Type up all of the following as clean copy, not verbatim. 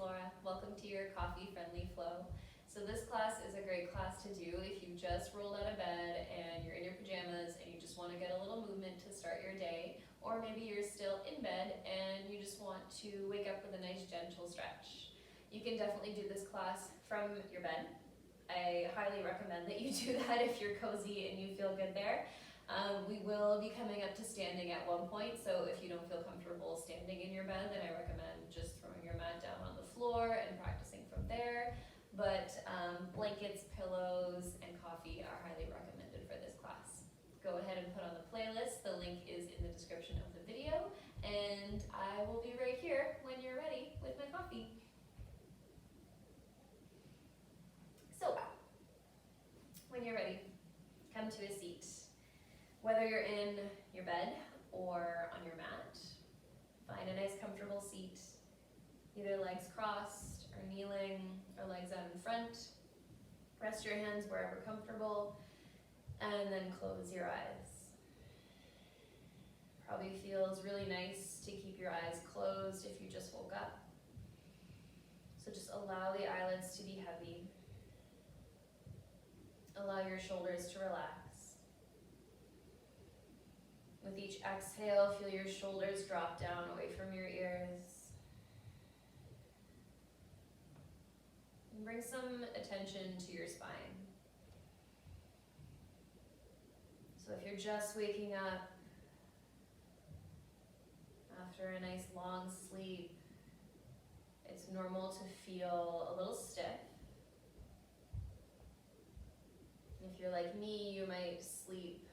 Laura. Welcome to your coffee-friendly flow. So this class is a great class to do if you just rolled out of bed and you're in your pajamas and you just want to get a little movement to start your day, or maybe you're still in bed and you just want to wake up with a nice gentle stretch. You can definitely do this class from your bed. I highly recommend that you do that if you're cozy and you feel good there. We will be coming up to standing at one point, so if you don't feel comfortable standing in your bed, then I recommend just throwing your mat down on the floor and practicing from there. But blankets, pillows, and coffee are highly recommended for this class. Go ahead and put on the playlist. The link is in the description of the video, and I will be right here when you're ready with my coffee. So, when you're ready, come to a seat. Whether you're in your bed or on your mat, find a nice comfortable seat, either legs crossed or kneeling or legs out in front. Rest your hands wherever comfortable and then close your eyes. Probably feels really nice to keep your eyes closed if you just woke up. So just allow the eyelids to be heavy. Allow your shoulders to relax. With each exhale, feel your shoulders drop down away from your ears. And bring some attention to your spine. So if you're just waking up after a nice long sleep, it's normal to feel a little stiff. If you're like me, you might sleep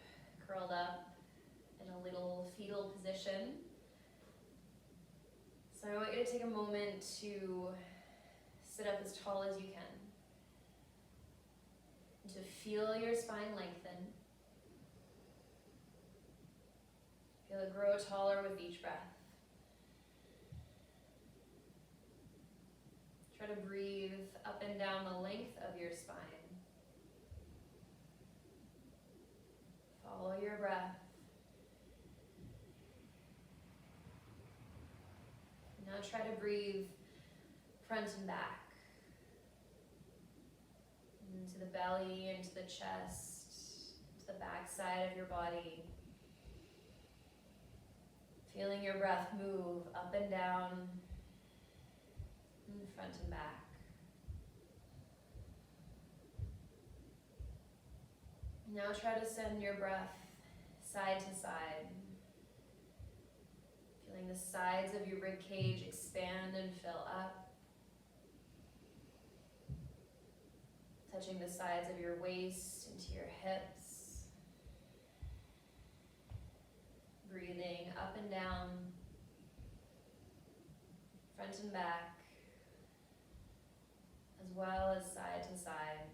curled up in a little fetal position. So I want you to take a moment to sit up as tall as you can. And to feel your spine lengthen. Feel it grow taller with each breath. Try to breathe up and down the length of your spine. Follow your breath. Now try to breathe front and back. Into the belly, into the chest, to the back side of your body. Feeling your breath move up and down, and front and back. Now try to send your breath side to side. Feeling the sides of your rib cage expand and fill up. Touching the sides of your waist into your hips. Breathing up and down, front and back, as well as side to side.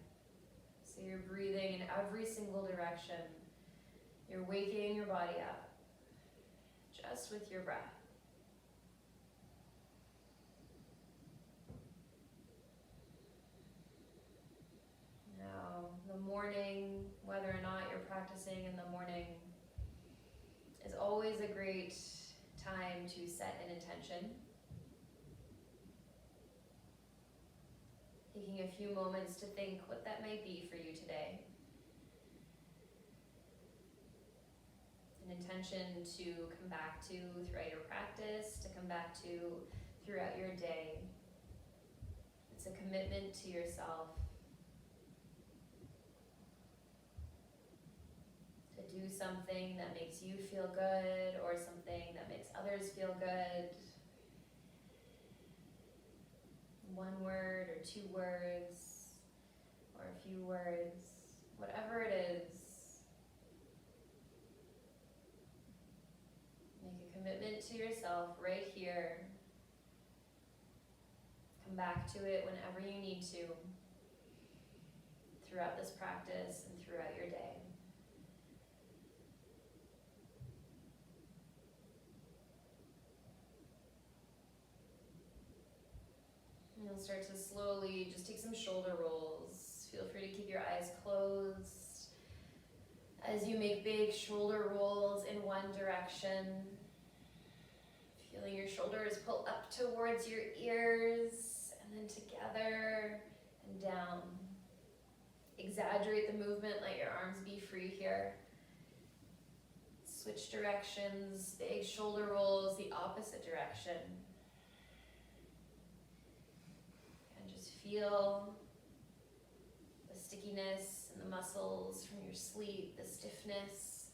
So you're breathing in every single direction. You're waking your body up just with your breath. Now, the morning, whether or not you're practicing in the morning, is always a great time to set an intention. Taking a few moments to think what that might be for you today. An intention to come back to throughout your practice, to come back to throughout your day. It's a commitment to yourself. To do something that makes you feel good or something that makes others feel good. One word or 2 words or a few words, whatever it is. Make a commitment to yourself right here. Come back to it whenever you need to throughout this practice and throughout your day. And you'll start to slowly just take some shoulder rolls. Feel free to keep your eyes closed as you make big shoulder rolls in one direction. Feeling your shoulders pull up towards your ears And then together and down. Exaggerate the movement, let your arms be free here. Switch directions, big shoulder rolls, the opposite direction. And just feel the stickiness in the muscles from your sleep, the stiffness.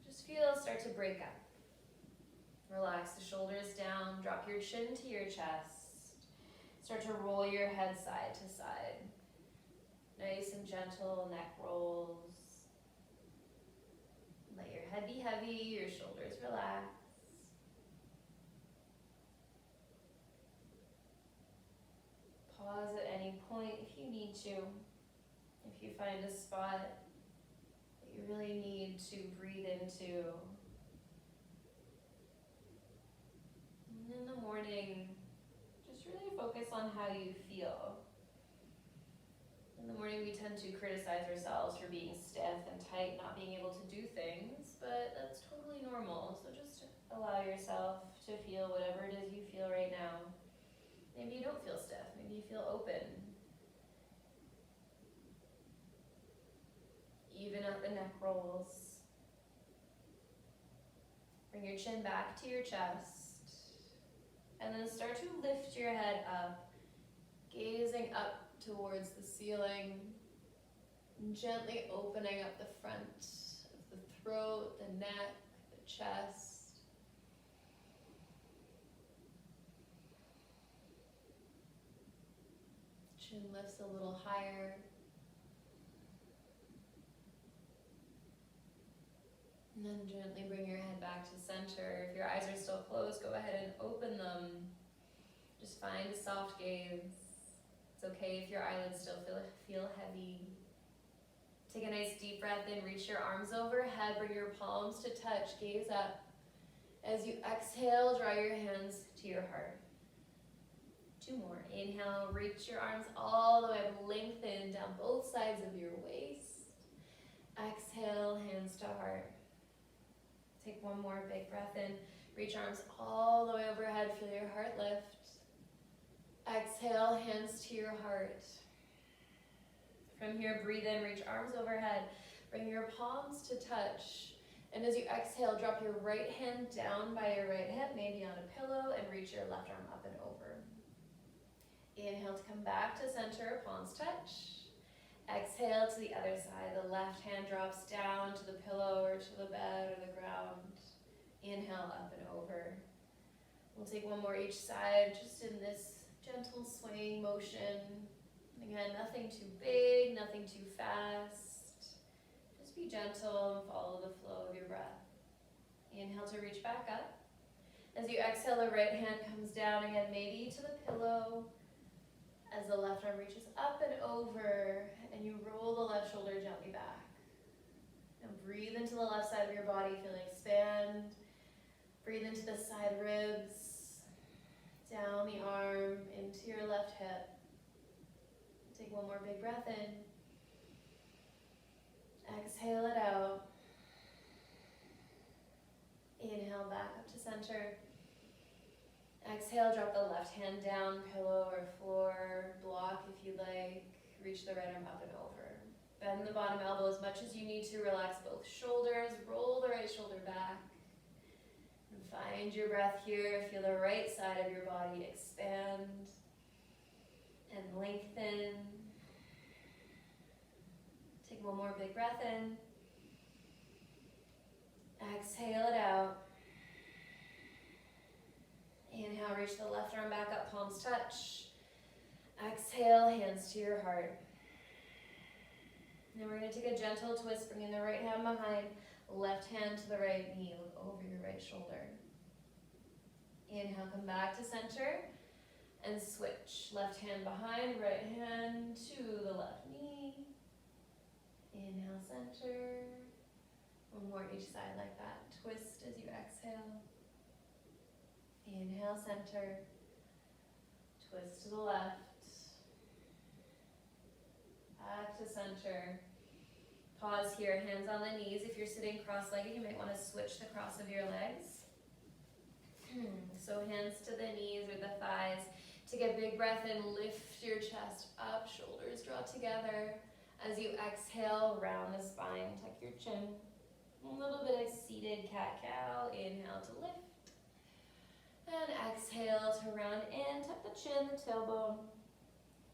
Just feel start to break up. Relax the shoulders down, drop your chin to your chest. Start to roll your head side to side. Nice and gentle neck rolls. Let your head be heavy, your shoulders relax. Pause at any point if you need to. If you find a spot that you really need to breathe into. And in the morning, just really focus on how you feel. In the morning, we tend to criticize ourselves for being stiff and tight, not being able to do things, but that's totally normal. So just allow yourself to feel whatever it is you feel right now. Maybe you don't feel stiff, maybe you feel open. Even up the neck rolls. Bring your chin back to your chest. And then start to lift your head up, gazing up towards the ceiling, and gently opening up the front of the throat, the neck, the chest. Chin lifts a little higher. And then gently bring your head back to center. If your eyes are still closed, go ahead and open them. Just find a soft gaze. It's okay if your eyelids still feel heavy. Take a nice deep breath in, reach your arms overhead, bring your palms to touch, gaze up. As you exhale, draw your hands to your heart. 2 more. Inhale, reach your arms all the way up, lengthen down both sides of your waist. Exhale, hands to heart. Take 1 more big breath in, reach arms all the way overhead, feel your heart lift. Exhale, hands to your heart. From here, breathe in, reach arms overhead. Bring your palms to touch. And as you exhale, drop your right hand down by your right hip, maybe on a pillow, and reach your left arm up and over. Inhale to come back to center, palms touch. Exhale to the other side. The left hand drops down to the pillow or to the bed or the ground. Inhale, up and over. We'll take 1 more each side, just in this gentle swaying motion. Again, nothing too big, nothing too fast. Just be gentle and follow the flow of your breath. Inhale to reach back up. As you exhale, the right hand comes down again, maybe to the pillow. As the left arm reaches up and over, and you roll the left shoulder gently back. And breathe into the left side of your body, feel it expand. Breathe into the side ribs, down the arm, into your left hip. Take 1 more big breath in. Exhale it out. Inhale back up to center. Exhale, drop the left hand down, pillow or floor, block if you like. Reach the right arm up and over. Bend the bottom elbow as much as you need to. Relax both shoulders. Roll the right shoulder back. And find your breath here. Feel the right side of your body expand and lengthen. Take 1 more big breath in. Exhale it out. Inhale, reach the left arm back up, palms touch. Exhale, hands to your heart. Now we're going to take a gentle twist, bringing the right hand behind, left hand to the right knee, look over your right shoulder. Inhale, come back to center and switch. Left hand behind, right hand to the left knee. Inhale, center. 1 more each side like that. Twist as you exhale. Inhale, center. Twist to the left. Back to center. Pause here, hands on the knees. If you're sitting cross-legged, you might want to switch the cross of your legs. So hands to the knees or the thighs. Take a big breath in, lift your chest up, shoulders draw together. As you exhale, round the spine, tuck your chin. A little bit of seated cat-cow, inhale to lift. And exhale to round in, tuck the chin, the tailbone.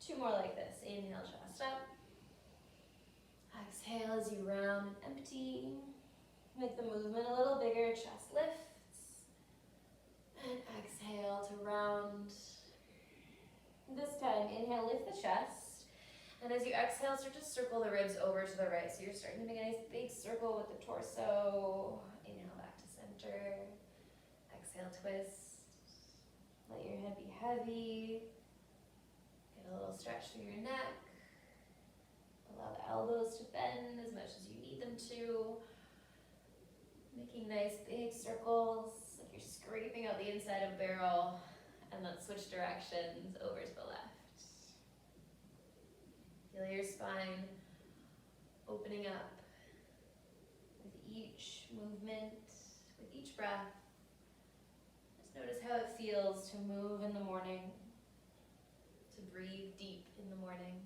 2 more like this, inhale, chest up. Exhale as you round and empty. Make the movement a little bigger, chest lifts. And exhale to round. This time, inhale, lift the chest. And as you exhale, start to circle the ribs over to the right. So you're starting to make a nice big circle with the torso. Inhale back to center. Exhale, twist. Let your head be heavy. Get a little stretch through your neck. Allow the elbows to bend as much as you need them to. Making nice big circles, like you're scraping out the inside of a barrel. And let's switch directions over to the left. Feel your spine opening up with each movement, with each breath. Just notice how it feels to move in the morning, to breathe deep in the morning.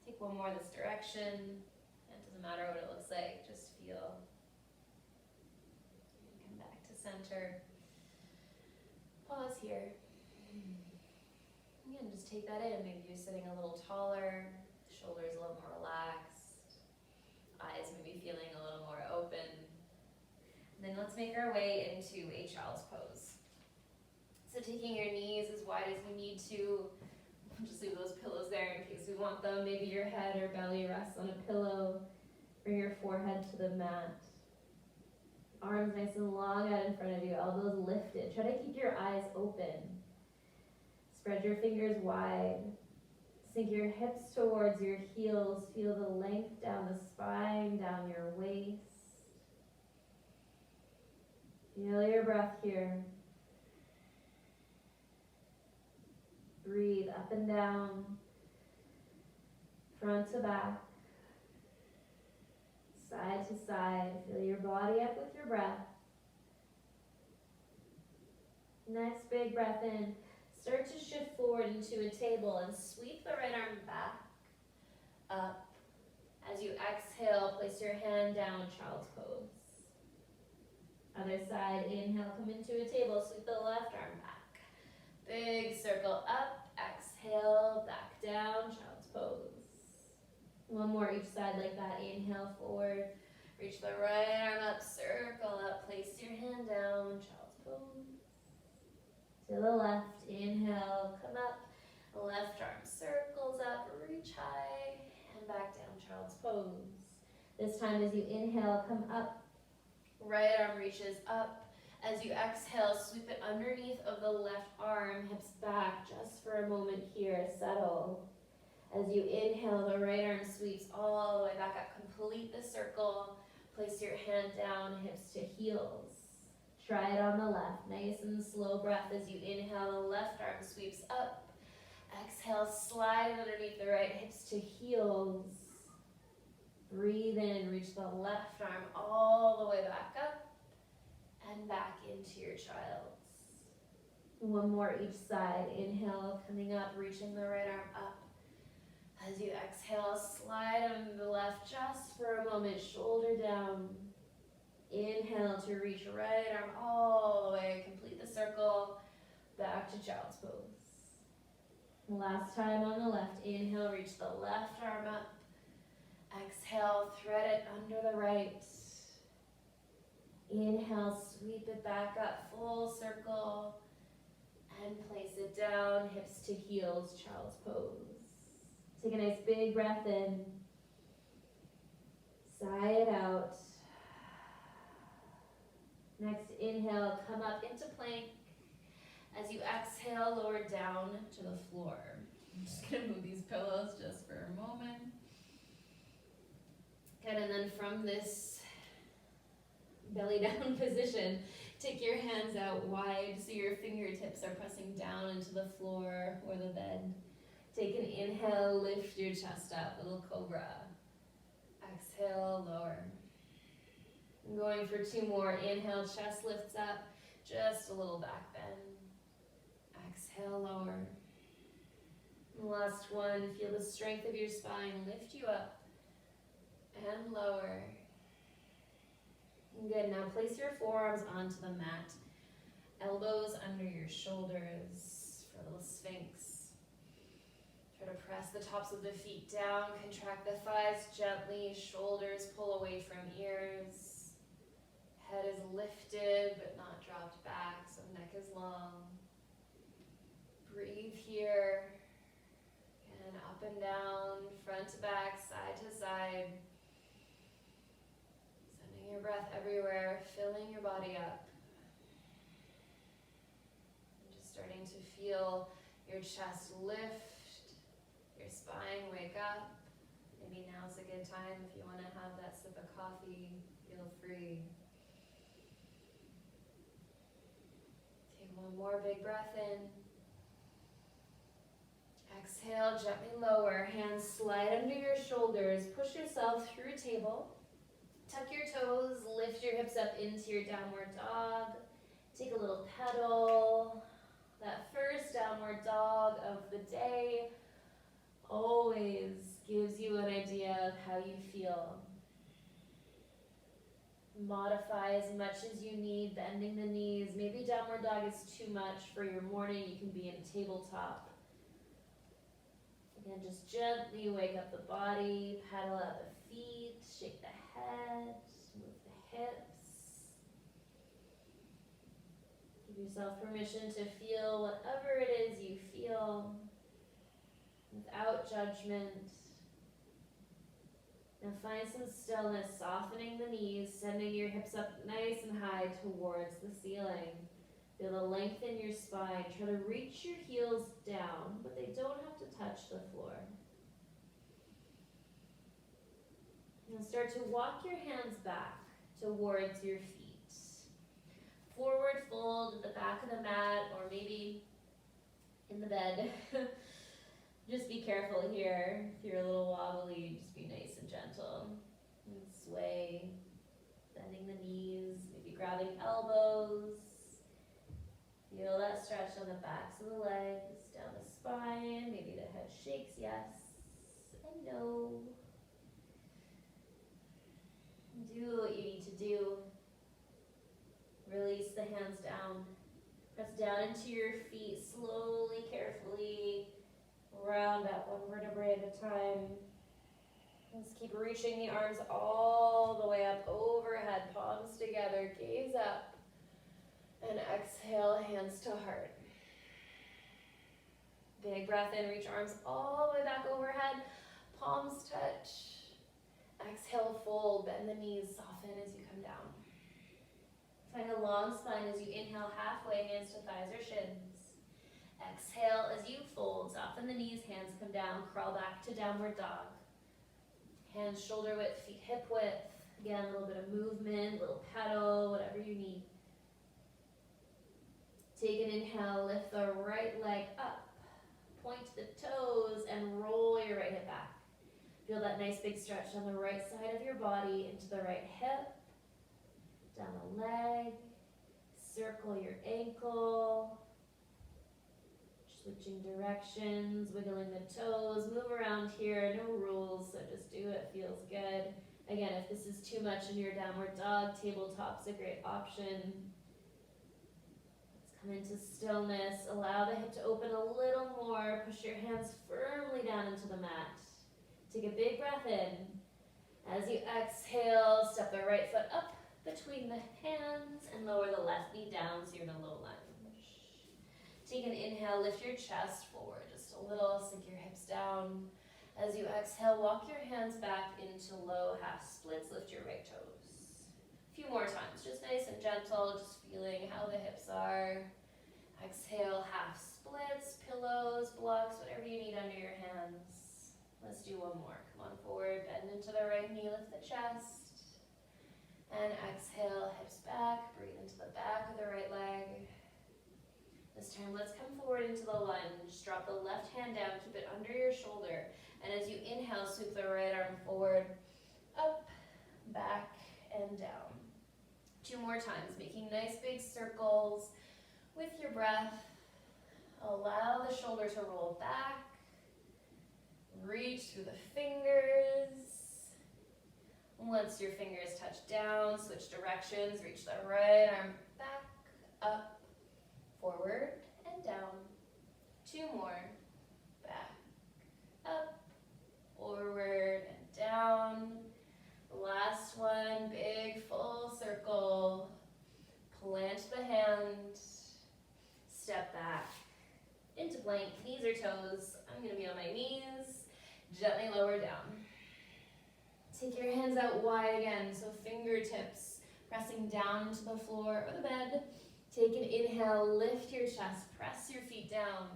Take one more this direction. It doesn't matter what it looks like, just feel. Come back to center. Pause here. Again, just take that in. Maybe you're sitting a little taller, shoulders a little more relaxed, eyes maybe feeling a little more open. And then let's make our way into a child's pose. So taking your knees as wide as you need to. Just leave those pillows there in case we want them. Maybe your head or belly rests on a pillow. Bring your forehead to the mat. Arms nice and long out in front of you, elbows lifted. Try to keep your eyes open. Spread your fingers wide. Sink your hips towards your heels. Feel the length down the spine, down your waist. Feel your breath here. Breathe up and down, front to back, side to side. Fill your body up with your breath. Next big breath in. Start to shift forward into a table and sweep the right arm back, up. As you exhale, place your hand down, child's pose. Other side, inhale, come into a table, sweep the left arm back. Big circle up, exhale, back down, child's pose. One more each side like that. Inhale forward, reach the right arm up, circle up, place your hand down, child's pose. To the left, inhale, come up, left arm circles up, reach high, and back down, child's pose. This time as you inhale, come up, right arm reaches up. As you exhale, sweep it underneath of the left arm, hips back just for a moment here, settle. As you inhale, the right arm sweeps all the way back up, complete the circle, place your hand down, hips to heels. Try it on the left, nice and slow breath as you inhale, the left arm sweeps up. Exhale, slide underneath the right, hips to heels. Breathe in, reach the left arm all the way back up. And back into your child's. One more each side. Inhale, coming up, reaching the right arm up. As you exhale, slide on the left just for a moment, shoulder down. Inhale to reach right arm all the way, complete the circle, back to child's pose. Last time on the left, inhale, reach the left arm up. Exhale, thread it under the right. Inhale, sweep it back up, full circle, and place it down, hips to heels, child's pose. Take a nice big breath in, sigh it out. Next, inhale, come up into plank. As you exhale, lower down to the floor. I'm just gonna move these pillows just for a moment. Good, and then from this belly down position, take your hands out wide so your fingertips are pressing down into the floor or the bed. Take an inhale, lift your chest up, little cobra. Exhale, lower. I'm going for 2 more. Inhale, chest lifts up, just a little back bend. last one. Feel the strength of your spine lift you up and lower. Good, now place your forearms onto the mat. Elbows under your shoulders for a little sphinx. Try to press the tops of the feet down, contract the thighs gently, shoulders pull away from ears. Head is lifted but not dropped back, so neck is long. Breathe here. And up and down, front to back, side to side. Sending your breath everywhere, filling your body up. And just starting to feel your chest lift, your spine wake up. Maybe now's a good time if you want to have that sip of coffee, feel free. Take one more big breath in. Exhale, gently lower, hands slide under your shoulders, push yourself through a table, tuck your toes, lift your hips up into your downward dog, take a little pedal. That first downward dog of the day always gives you an idea of how you feel. Modify as much as you need, bending the knees. Maybe downward dog is too much for your morning, you can be in tabletop. Again, just gently wake up the body, paddle out the feet, shake the head, move the hips. Give yourself permission to feel whatever it is you feel without judgment. Now find some stillness, softening the knees, sending your hips up nice and high towards the ceiling. Feel the length in your spine. Try to reach your heels down, but they don't have to touch the floor. And start to walk your hands back towards your feet. Forward fold at the back of the mat, or maybe in the bed. Just be careful here. If you're a little wobbly, just be nice and gentle. And sway, bending the knees, maybe grabbing elbows. Feel that stretch on the backs of the legs, down the spine. Maybe the head shakes yes and no. Do what you need to do. Release the hands down. Press down into your feet slowly, carefully. Round up one vertebrae at a time. Just keep reaching the arms all the way up overhead, palms together, gaze up. And exhale, hands to heart. Big breath in, reach arms all the way back overhead, palms touch. Exhale, fold, bend the knees, soften as you come down. Find a long spine as you inhale halfway, hands to thighs or shins. Exhale as you fold, soften the knees, hands come down, crawl back to downward dog. Hands shoulder width, feet hip width. Again, a little bit of movement, little pedal, whatever you need. Take an inhale, lift the right leg up, point the toes, and roll your right hip back. Feel that nice big stretch on the right side of your body into the right hip, down the leg, circle your ankle, switching directions, wiggling the toes, move around here, no rules, so just do what feels good. Again, if this is too much in your downward dog, tabletop's a great option. Come into stillness, allow the hip to open a little more, push your hands firmly down into the mat. Take a big breath in. As you exhale, step the right foot up between the hands and lower the left knee down so you're in a low lunge. Take an inhale, lift your chest forward just a little, sink your hips down. As you exhale, walk your hands back into low half splits, lift your right toes. A few more times, just nice and gentle, just feeling how the hips are. Exhale, half splits, pillows, blocks, whatever you need under your hands. Let's do one more. Come on forward, bend into the right knee, lift the chest. And exhale, hips back, breathe into the back of the right leg. This time, let's come forward into the lunge. Drop the left hand down, keep it under your shoulder. And as you inhale, sweep the right arm forward, up, back, and down. 2 more times, making nice big circles with your breath. Allow the shoulder to roll back Reach through the fingers. Once your fingers touch down, switch directions. Reach the right arm back, up, forward, and down. 2 more. Back, up, forward, and down. Last one, big full circle. Plant the hand. Step back into plank, knees or toes. I'm gonna be on my knees. Gently lower down. Take your hands out wide again, so fingertips pressing down into the floor or the bed. Take an inhale, lift your chest, press your feet down.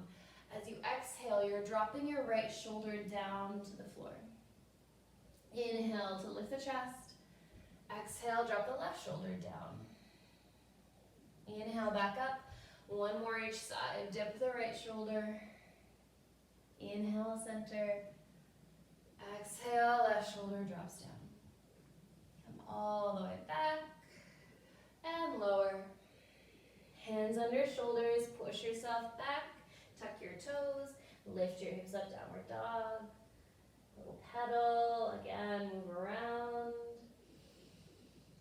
As you exhale, you're dropping your right shoulder down to the floor. Inhale to lift the chest. Exhale, drop the left shoulder down. Inhale, back up. 1 more each side. Dip the right shoulder. Inhale, center. Exhale, left shoulder drops down. Come all the way back and lower. Hands under shoulders, push yourself back, tuck your toes, lift your hips up, downward dog. Little pedal, again, move around.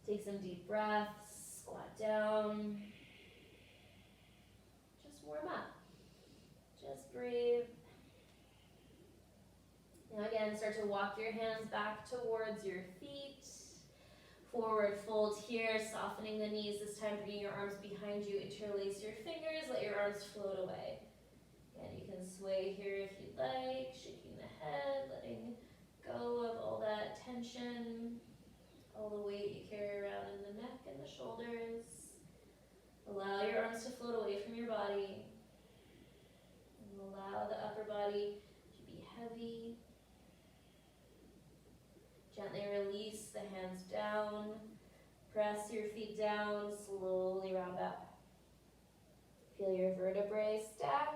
Take some deep breaths, squat down. Just warm up, just breathe. Now again, start to walk your hands back towards your feet. Forward fold here, softening the knees, this time bringing your arms behind you, interlace your fingers, let your arms float away. And you can sway here if you'd like, shaking the head, letting go of all that tension, all the weight you carry around in the neck and the shoulders. Allow your arms to float away from your body. And allow the upper body to be heavy. Gently release the hands down. Press your feet down, slowly round up. Feel your vertebrae stack.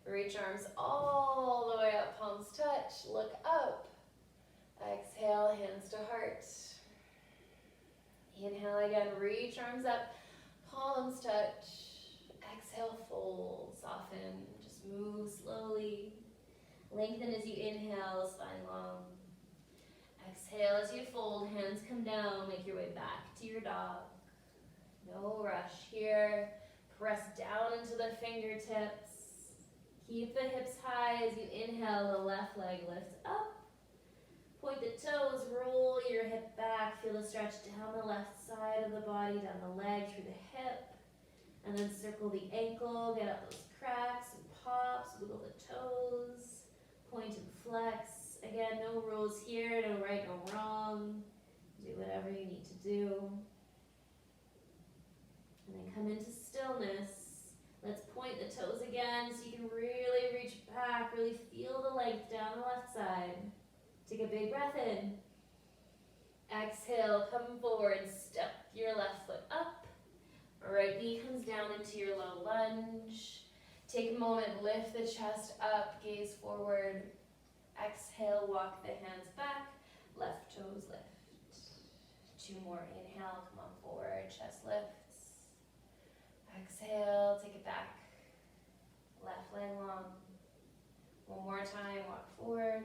Reach arms all the way up, palms touch, look up. Exhale, hands to heart. Inhale again, reach arms up, palms touch. Exhale, fold, soften, just move slowly. Lengthen as you inhale, spine long. Exhale as you fold, hands come down, make your way back to your dog. No rush here. Press down into the fingertips. Keep the hips high as you inhale, the left leg lifts up. Point the toes, roll your hip back, feel the stretch down the left side of the body, down the leg, through the hip. And then circle the ankle, get up those cracks and pops, wiggle the toes, point and flex. Again, no rules here, no right, no wrong. Do whatever you need to do. And then come into stillness. Let's point the toes again so you can really reach back, really feel the length down the left side. Take a big breath in. Exhale, come forward, step your left foot up. Right knee comes down into your low lunge. Take a moment, lift the chest up, gaze forward. Exhale, walk the hands back, left toes lift. 2 more, inhale, come on forward, chest lifts. Exhale, take it back, left leg long. 1 more time, walk forward.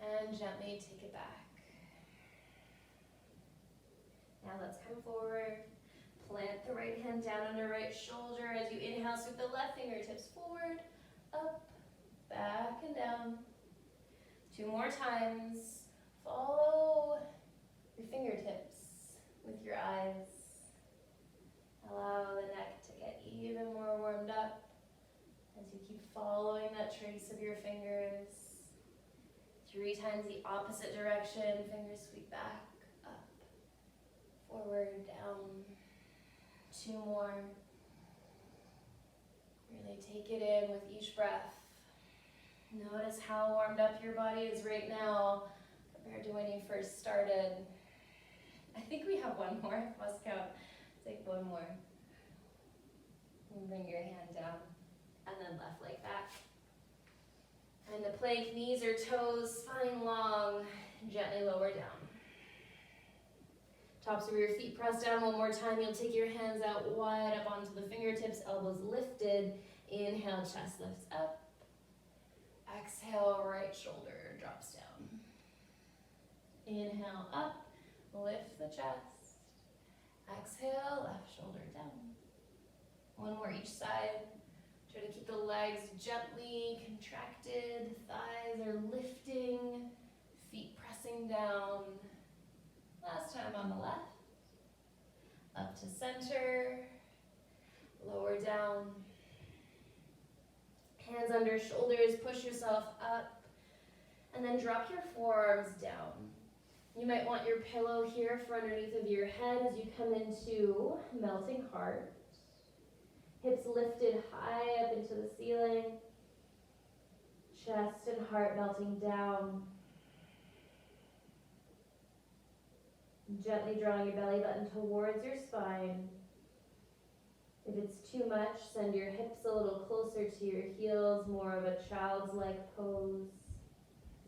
And gently take it back. Now let's come forward. Plant the right hand down under right shoulder. As you inhale, sweep the left fingertips forward, up, back and down. 2 more times. Follow your fingertips with your eyes. Allow the neck to get even more warmed up as you keep following that trace of your fingers. 3 times the opposite direction. Fingers sweep back, up, forward, down. 2 more. Really take it in with each breath. Notice how warmed up your body is right now compared to when you first started. I think we have 1 more. Let's count. Take 1 more. And bring your hand down. And then left leg back. And the plank, knees or toes, spine long, gently lower down. Tops of your feet press down 1 more time. You'll take your hands out wide up onto the fingertips, elbows lifted. Inhale, chest lifts up. Exhale, right shoulder drops down. Inhale up, lift the chest. Exhale, left shoulder down. One more each side. Try to keep the legs gently contracted, thighs are lifting, feet pressing down. Last time on the left. Up to center, lower down. Hands under shoulders, push yourself up, and then drop your forearms down. You might want your pillow here for underneath of your head as you come into melting heart. Hips lifted high up into the ceiling. Chest and heart melting down. Gently drawing your belly button towards your spine. If it's too much, send your hips a little closer to your heels, more of a child's-like pose.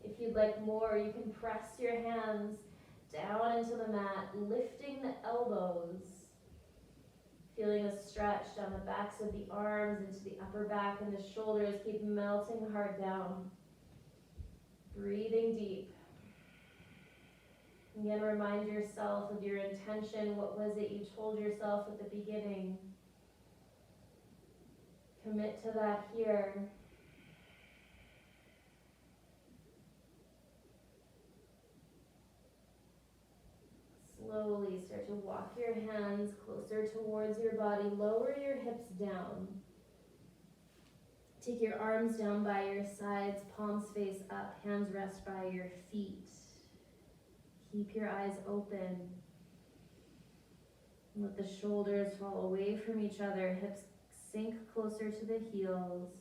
If you'd like more, you can press your hands down into the mat, lifting the elbows. Feeling a stretch down the backs of the arms, into the upper back and the shoulders. Keep melting heart down. Breathing deep. Again, remind yourself of your intention. What was it you told yourself at the beginning? Commit to that here. Slowly start to walk your hands closer towards your body. Lower your hips down. Take your arms down by your sides, palms face up, hands rest by your feet. Keep your eyes open. Let the shoulders fall away from each other, hips sink closer to the heels.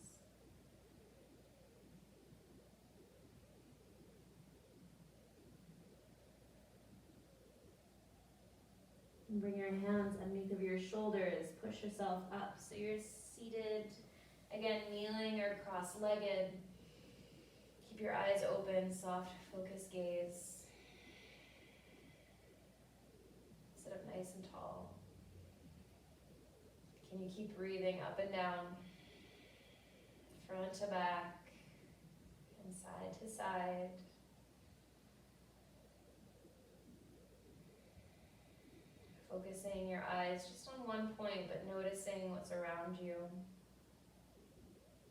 And bring your hands underneath of your shoulders. Push yourself up so you're seated. Again, kneeling or cross-legged. Keep your eyes open, soft, focused gaze. Sit up nice and tall. Can you keep breathing up and down, front to back, and side to side? Focusing your eyes just on one point, but noticing what's around you.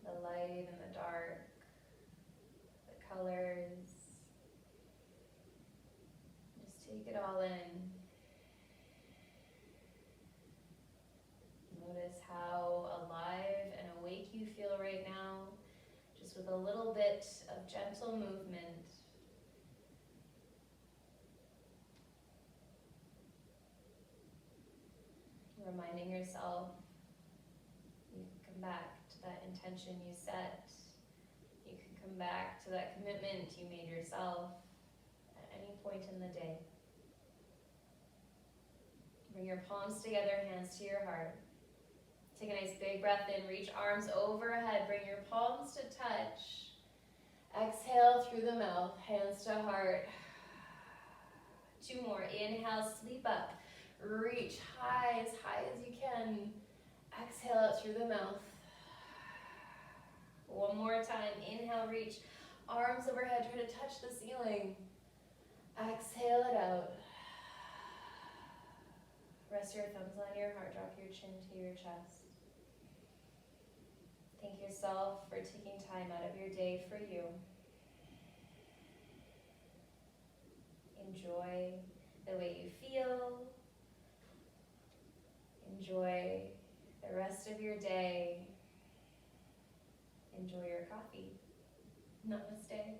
The light and the dark, the colors. Just take it all in. Notice how alive and awake you feel right now, just with a little bit of gentle movement. Reminding yourself, you can come back to that intention you set. You can come back to that commitment you made yourself at any point in the day. Bring your palms together, hands to your heart. Take a nice big breath in, reach arms overhead, bring your palms to touch. Exhale through the mouth, hands to heart. 2 more, inhale, sweep up. Reach high as you can. Exhale out through the mouth. 1 more time, inhale, reach. Arms overhead, try to touch the ceiling. Exhale it out. Rest your thumbs on your heart, drop your chin to your chest. Thank yourself for taking time out of your day for you. Enjoy the way you feel. Enjoy the rest of your day. Enjoy your coffee. Namaste.